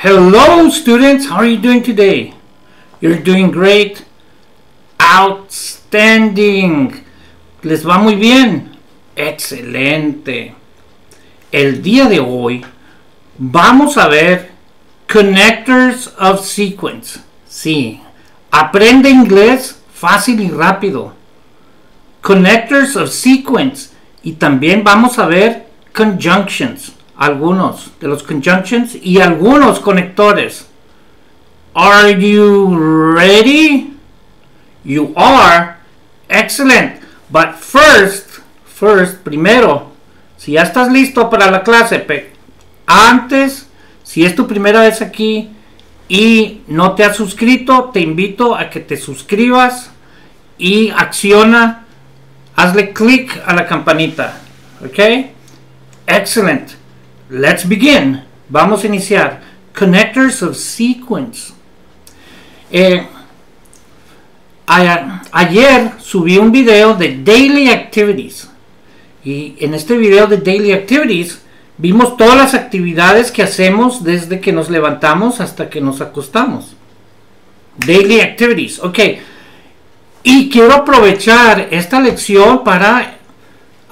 Hello students, how are you doing today? You're doing great. Outstanding. ¿Les va muy bien? Excelente. El día de hoy vamos a ver connectors of sequence. Sí, aprende inglés fácil y rápido. Connectors of sequence. Y también vamos a ver conjunctions. Algunos de los conjunctions y algunos conectores. Are you ready? You are. Excellent. But primero, si ya estás listo para la clase, antes, si es tu primera vez aquí y no te has suscrito, te invito a que te suscribas y acciona, hazle clic a la campanita. ¿Ok? Excellent. Let's begin. Vamos a iniciar. Connectors of sequence. Ayer subí un video de Daily Activities. Y en este video de Daily Activities vimos todas las actividades que hacemos desde que nos levantamos hasta que nos acostamos. Daily Activities. Ok. Y quiero aprovechar esta lección para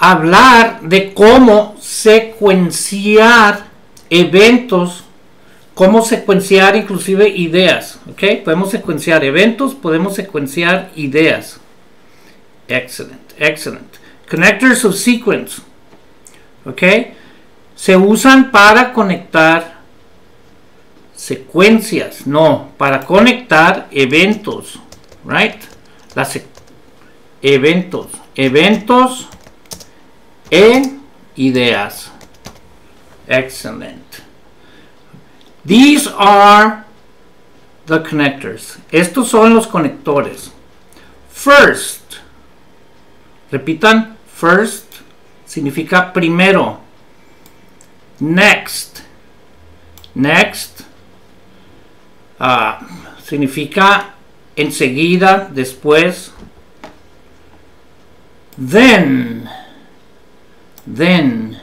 hablar de cómo secuenciar eventos, cómo secuenciar inclusive ideas. ¿Ok? Podemos secuenciar eventos, podemos secuenciar ideas. Excellent, excellent. Connectors of sequence. ¿Ok? Se usan para conectar secuencias, no, para conectar eventos. Right? Eventos e ideas. Excellent. These are the connectors. Estos son los conectores. First. Repitan. First significa primero. Next. Next significa enseguida, después. Then,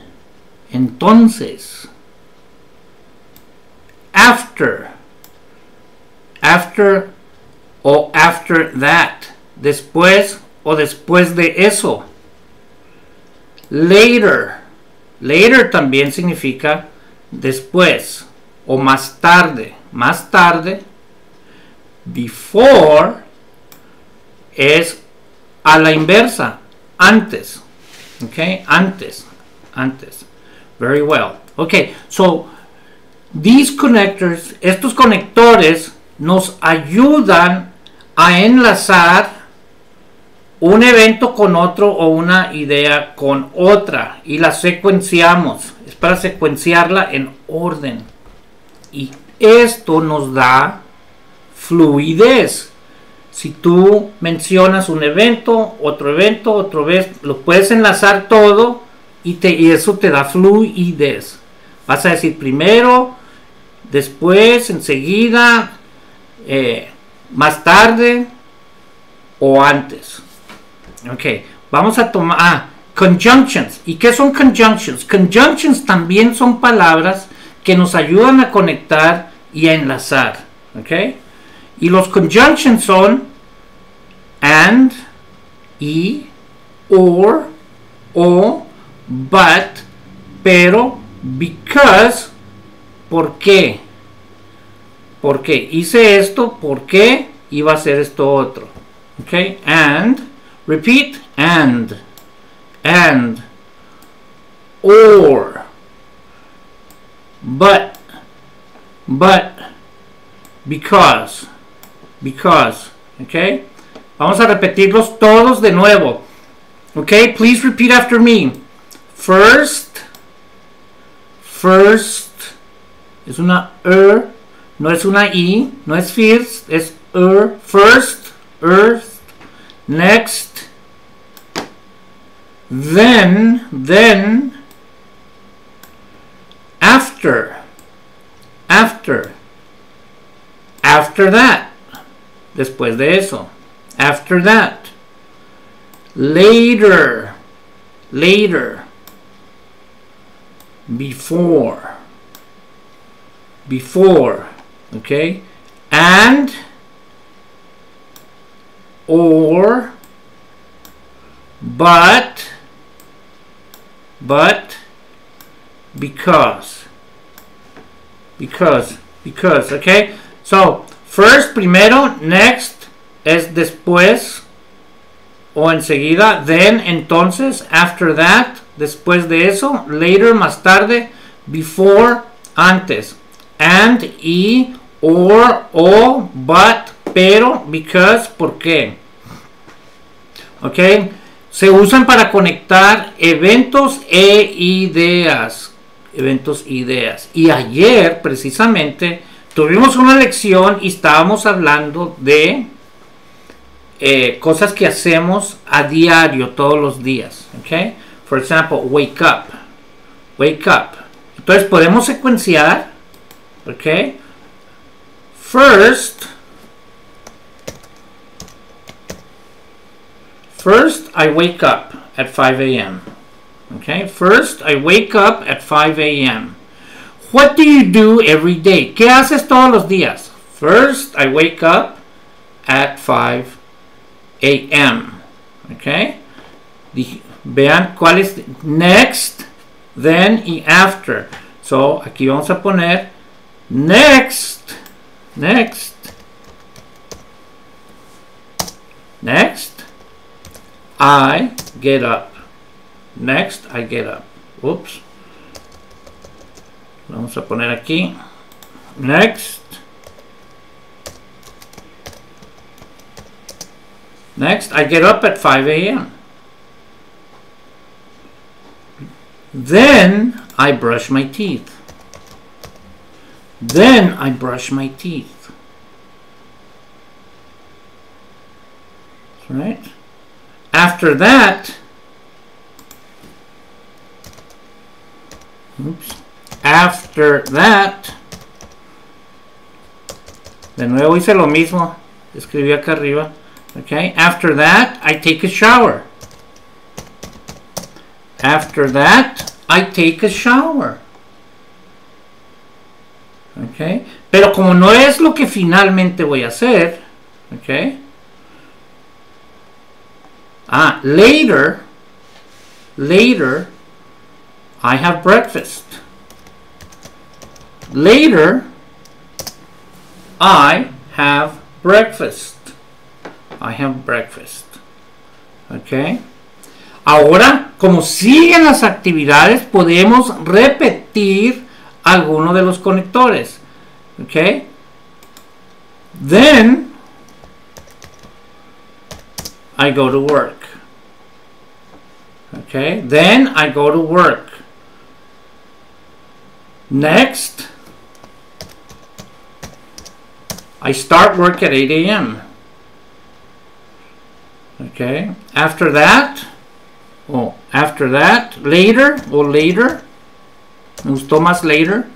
entonces. After o after that, después o después de eso. Later también significa después o más tarde. Before es a la inversa, antes. Okay, antes. Very well. Okay, so these connectors, estos conectores nos ayudan a enlazar un evento con otro o una idea con otra y la secuenciamos. Es para secuenciarla en orden. Y esto nos da fluidez. Si tú mencionas un evento, otro vez, lo puedes enlazar todo y eso te da fluidez. Vas a decir primero, después, enseguida, más tarde o antes. Ok, vamos a tomar conjunctions. ¿Y qué son conjunctions? Conjunctions también son palabras que nos ayudan a conectar y a enlazar. Ok, y los conjunctions son and, y, or, o, but, pero, because, ¿por qué? ¿Por qué? Hice esto, ¿por qué? Iba a hacer esto otro. Ok, and, repeat, and, or, but, because, ok. Vamos a repetirlos todos de nuevo. Ok, please repeat after me. First es una no es una i, no es first, es first, earth. Next, then, after that, después de eso. After that, later, before, before, okay, and, or, but, because, okay. So first, primero, next es después o enseguida, then, entonces, after that, después de eso, later, más tarde, before, antes, and, y, or, o, but, pero, because, por qué. Ok, se usan para conectar eventos e ideas. Y ayer, precisamente, tuvimos una lección y estábamos hablando de cosas que hacemos a diario, todos los días. Ok, for example, wake up. Entonces podemos secuenciar. Ok, first I wake up at 5 a.m. Okay, first I wake up at 5 a.m. What do you do every day? ¿Qué haces todos los días? First I wake up at 5 a.m. Okay, vean cuál es next, then y after. So aquí vamos a poner next, I get up. Next, I get up. Oops. Vamos a poner aquí. Next, I get up at 5 a.m. Then, I brush my teeth. Right? After that, de nuevo hice lo mismo, escribí acá arriba. Okay, after that, I take a shower. Okay, pero como no es lo que finalmente voy a hacer, okay. Later, I have breakfast. Okay. Ahora, como siguen las actividades, podemos repetir alguno de los conectores. Okay. Then I go to work. Okay, then I go to work. Next, I start work at 8 a.m. Okay, after that, later, me gustó más later.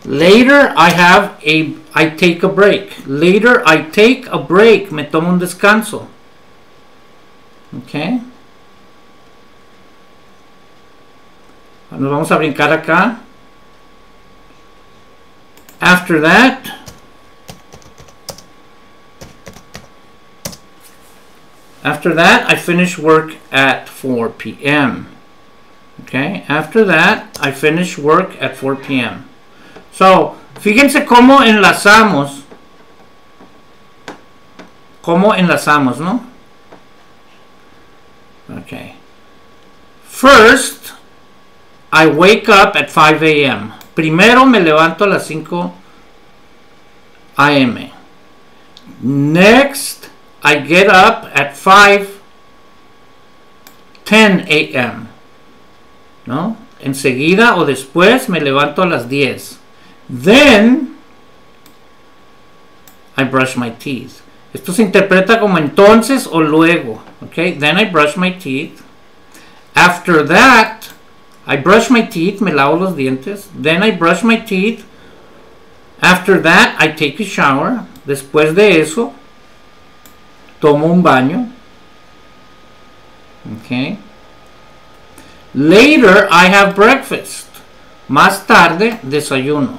Later, I take a break. Me tomo un descanso. Okay. Nos vamos a brincar acá. After that, I finish work at 4 p.m. Okay, after that, I finish work at 4 p.m. So, fíjense cómo enlazamos, ¿no? Okay. First, I wake up at 5 a.m. Primero me levanto a las 5 a.m. Next, I get up at 5:10 a.m. ¿No? Enseguida o después me levanto a las 10. Then, I brush my teeth. Esto se interpreta como entonces o luego. Okay? Then I brush my teeth. After that, I brush my teeth, me lavo los dientes. Then I brush my teeth. After that, I take a shower. Después de eso, tomo un baño. Okay. Later, I have breakfast. Más tarde, desayuno.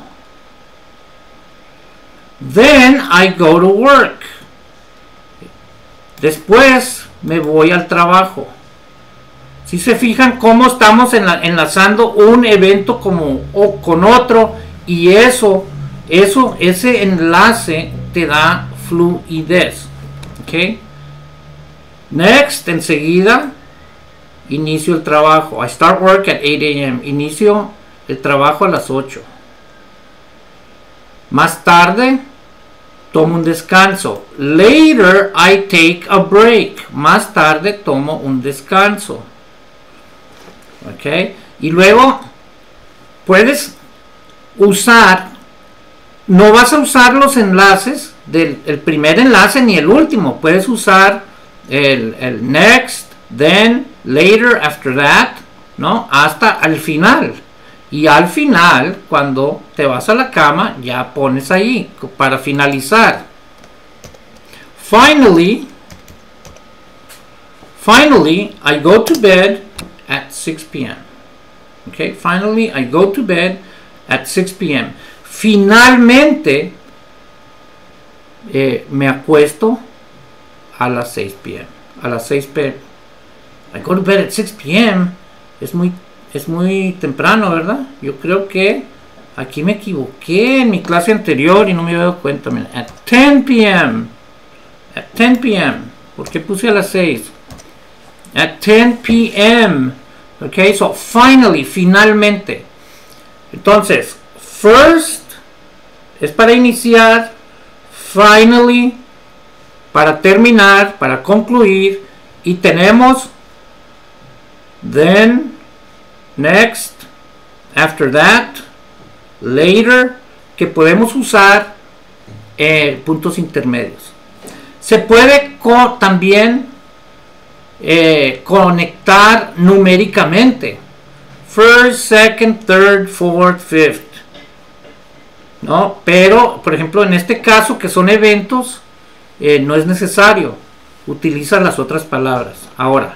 Then I go to work. Después me voy al trabajo. Si se fijan cómo estamos enlazando un evento con otro, y ese enlace te da fluidez. Ok. Next, enseguida inicio el trabajo. I start work at 8 a.m. Inicio el trabajo a las 8. Más tarde tomo un descanso. Later I take a break. Más tarde tomo un descanso. Ok. Y luego puedes usar, no vas a usar los enlaces del primer enlace ni el último. Puedes usar el next, then, later, after that, ¿no? Hasta al final. Y al final, cuando te vas a la cama, ya pones ahí para finalizar. Finally, I go to bed at 6 p.m. Okay, finally, I go to bed at 6 p.m. Finalmente, me acuesto a las 6 p.m. A las 6 p.m. I go to bed at 6 p.m. Es muy temprano, ¿verdad? Yo creo que aquí me equivoqué en mi clase anterior y no me había dado cuenta. Mira, at 10 p.m. At 10 p.m. ¿Por qué puse a las 6? At 10 p.m. Ok, so finalmente. Entonces, first es para iniciar, finally para terminar, para concluir, y tenemos then, next, after that, later, que podemos usar puntos intermedios. Se puede también conectar numéricamente. First, second, third, fourth, fifth. ¿No? Pero, por ejemplo, en este caso, que son eventos, no es necesario. Utiliza las otras palabras. Ahora,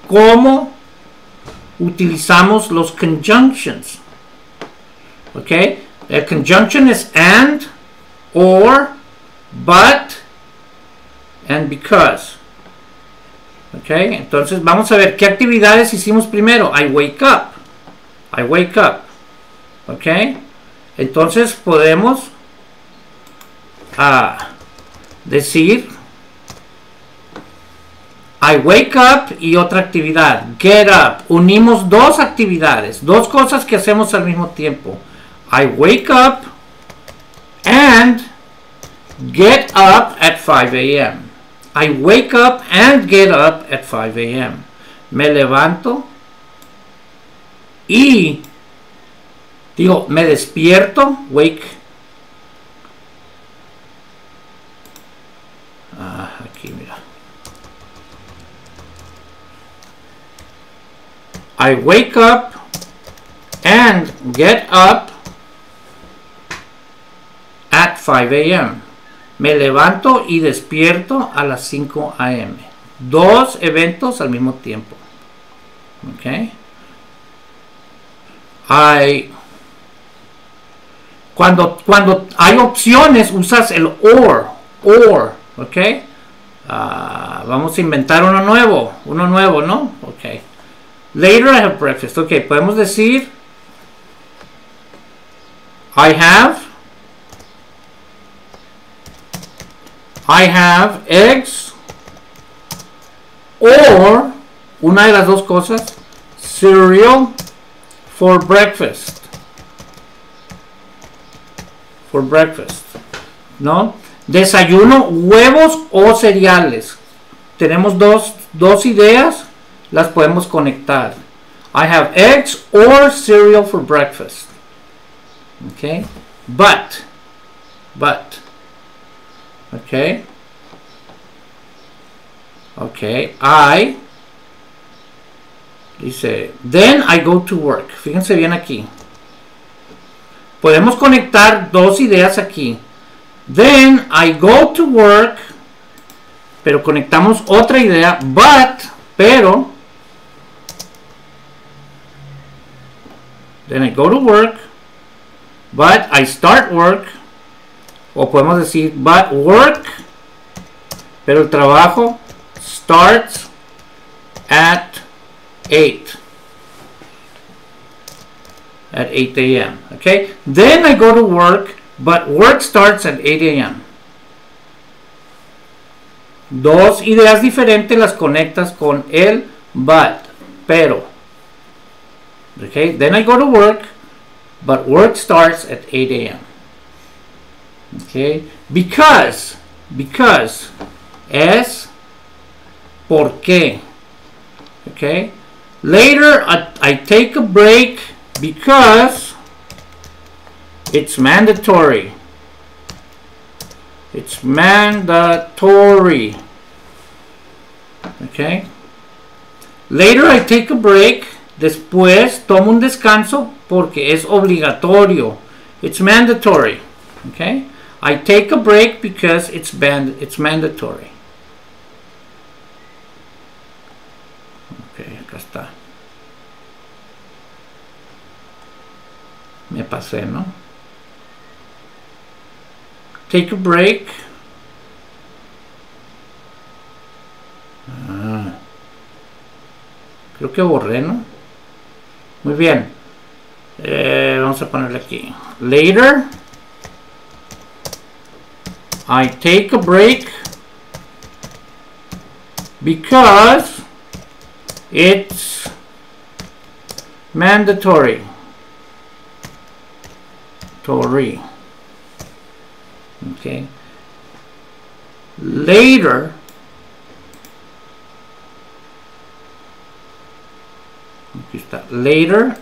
¿cómo utilizamos los conjunctions? Ok, el conjunction es and, or, but, and because. Ok, entonces vamos a ver qué actividades hicimos primero. I wake up. I wake up. Ok, entonces podemos decir I wake up y otra actividad, get up. Unimos dos actividades, dos cosas que hacemos al mismo tiempo. I wake up and get up at 5 a.m. I wake up and get up at 5 a.m. Me levanto y me despierto, wake. Aquí mira. I wake up and get up at 5 a.m. Me levanto y despierto a las 5 a.m. Dos eventos al mismo tiempo. Ok. Cuando hay opciones usas el or, ok. Vamos a inventar uno nuevo, ¿no? Ok. Later I have breakfast. Ok, podemos decir I have eggs, or una de las dos cosas, cereal for breakfast. For breakfast, ¿no? Desayuno, huevos o cereales. Tenemos dos ideas, las podemos conectar. I have eggs or cereal for breakfast. Okay, but, okay, dice, then I go to work. Fíjense bien aquí. Podemos conectar dos ideas aquí. Then I go to work, pero conectamos otra idea, pero, then I go to work, but I start work O podemos decir but work, pero el trabajo starts at 8 a.m. Okay, then I go to work, but work starts at 8 a.m. Dos ideas diferentes las conectas con el but, pero. Okay, then I go to work, but work starts at 8 a.m. Okay, because es porque. Okay, later I take a break because it's mandatory. It's mandatory. Okay. Later I take a break. Después tomo un descanso porque es obligatorio. It's mandatory. Okay. I take a break because it's mandatory. Okay, acá está. Me pasé, ¿no? Take a break. Creo que borré, ¿no? Muy bien. Vamos a ponerle aquí. Later, I take a break because it's mandatory. Okay. Later, aquí está. Later,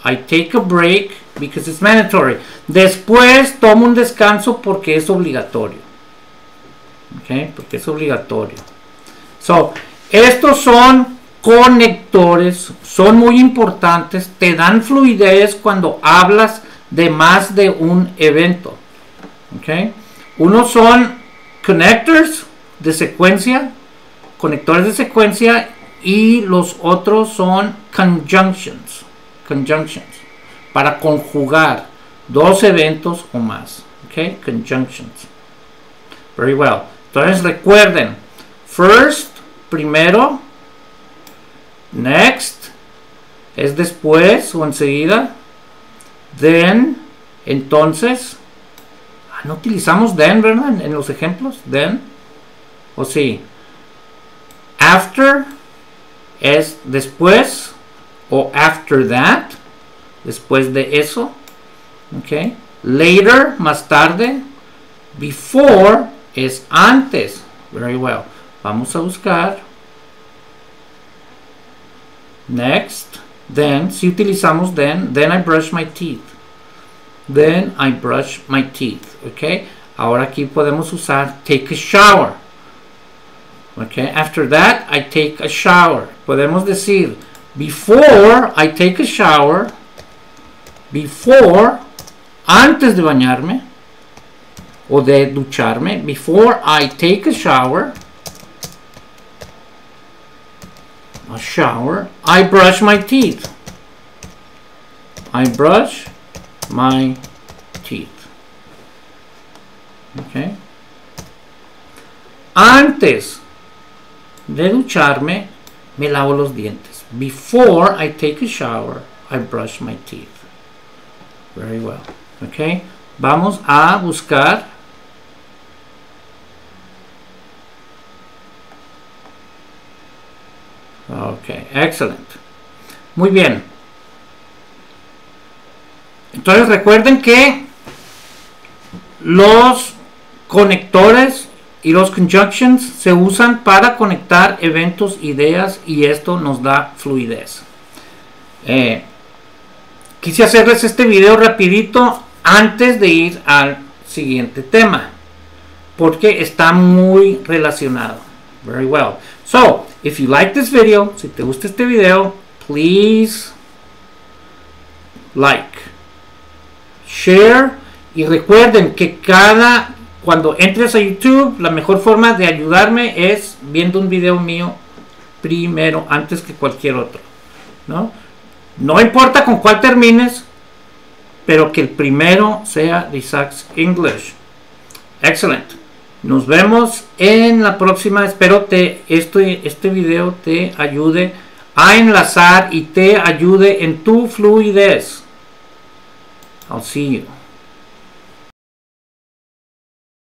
I take a break because it's mandatory. Después tomo un descanso porque es obligatorio. Okay, porque es obligatorio. So, estos son conectores, son muy importantes, te dan fluidez cuando hablas de más de un evento. Okay. Unos son connectors de secuencia, conectores de secuencia, y los otros son conjunctions para conjugar dos eventos o más. Okay, conjunctions. Very well. Entonces recuerden, first, primero, next es después o enseguida, then, entonces. No utilizamos then, ¿verdad? En los ejemplos, then, o sí. After es después, o after that, después de eso. Okay. Later, más tarde. Before es antes. Very well. Vamos a buscar. Next, then, si utilizamos then I brush my teeth. Then I brush my teeth. Okay. Ahora aquí podemos usar take a shower. Okay. After that, I take a shower. Podemos decir before I take a shower. Before, antes de bañarme o de ducharme. Before I take a shower. I brush my teeth. I brush my teeth. Okay. Antes de ducharme, me lavo los dientes. Before I take a shower, I brush my teeth. Very well. Okay. Vamos a buscar. Okay, excellent. Muy bien. Entonces recuerden que los conectores y los conjunctions se usan para conectar eventos, ideas, y esto nos da fluidez. Quise hacerles este video rapidito antes de ir al siguiente tema, porque está muy relacionado. Very well. So, if you like this video, si te gusta este video, please like, share, y recuerden que cuando entres a YouTube, la mejor forma de ayudarme es viendo un video mío primero, antes que cualquier otro, no importa con cuál termines, pero que el primero sea de Isaacs English. Excelente. Nos vemos en la próxima. Espero este video te ayude a enlazar y te ayude en tu fluidez. I'll see you.